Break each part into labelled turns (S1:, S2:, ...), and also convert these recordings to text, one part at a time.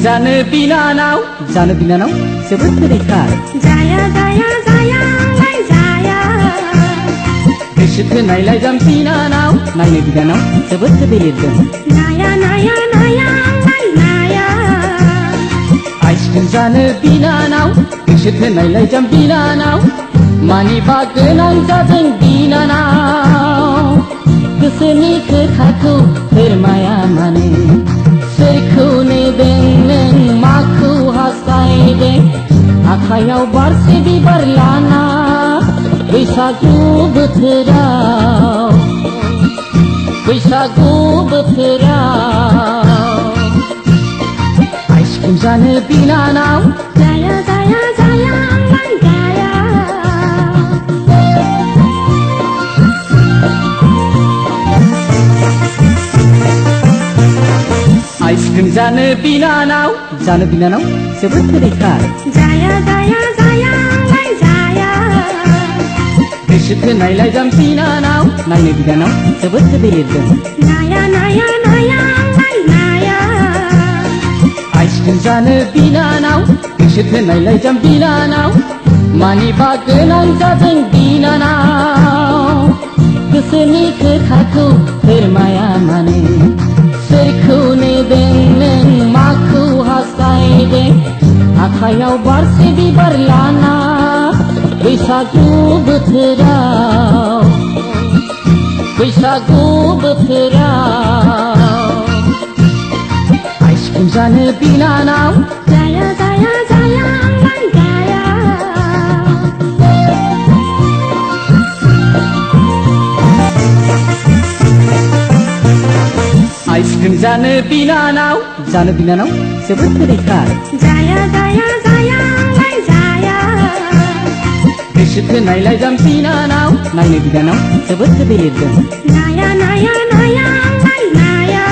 S1: जानो बिनानाव जोबोद गोदैथार
S2: जाया जाया जायालाय जाया
S1: गोसो थोनायलाय जाम बिनानाव नायनो बिनानाव जोबोद गोदै लिरदों
S2: नाया नाया नायालाय नाया
S1: आइसक्रिम जानो बिनानाव गोसो थोनायलाय जाम बिनानाव मानिबा गोनां जादों बिनानाव गोसोनि खोथाखौ फोरमाया मानो सोरखौ नेदों नों माखौ हास्थायदों आखायाव बारसे बिबार लाना बैसागु बोथोराव आइसक्रिम जानो बिनानाव
S2: जाया जाया जायालाय जाया
S1: आइसक्रिम जानो बिनानाव जोबोद गोदैथार
S2: जाया जाया जायालाय जाया
S1: गोसो थोनायलाय जाम बिनानाव नायनो बिनानाव जोबोद गोदै लिरदों
S2: नाया नाया नायालाय नाया
S1: आइसक्रिम जानो बिनानाव गोसो थोनायलाय जाम बिनानाव मानिबा गोनां जादों बिनानाव गोसोनि खोथाखौ फोरमाया मानो सोरखौ नेदों नों माखौ हास्थायदों आखायाव बारसे बिबार लाना बैसागु बोथोराव आइसक्रिम जानो बिनानाव
S2: जाया जाया जायालाय जाया
S1: आइसक्रिम जानो बिनानाव जोबोद गोदैथार
S2: जाया जाया जायालाय जाया
S1: गोसो थोनायलाय जाम बिनानाव नायनो बिनानाव जोबोद गोदै लिरदों
S2: नाया नाया नायालाय नाया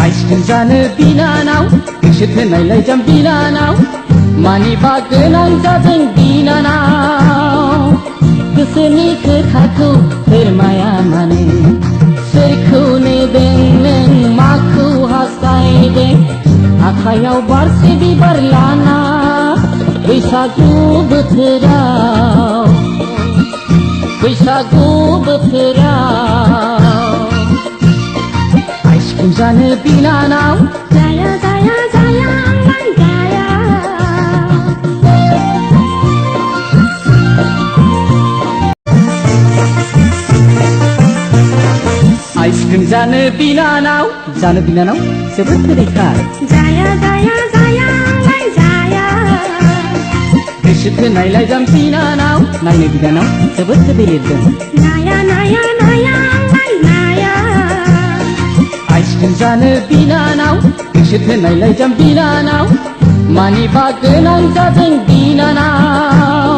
S1: आइसक्रिम जानो बिनानाव गोसो थोनायलाय जाम बिनानाव मानिबा गोनां जादों बिनानाव गोसोनि खोथाखौ फोरमाया मानो सोरखौ नेदों नों माखौ हास्थायदों आखायाव बारसे बिबार लाना बैसागु बोथोराव आइसक्रिम जानो बिनानाव
S2: जाया जाया जायालाय जाया
S1: आइसक्रिम जानो बिनानाव जोबोद गोदैथार
S2: जाया जाया जायालाय जाया
S1: गोसो थोनायलाय जाम बिनानाव नायनो बिनानाव जोबोद गोदै लिरदों
S2: नाया नाया नायालाय नाया
S1: आइसक्रिम जानो बिनानाव गोसो थोनायलाय जाम बिनानाव मानिबा गोनां जादों बिनानाव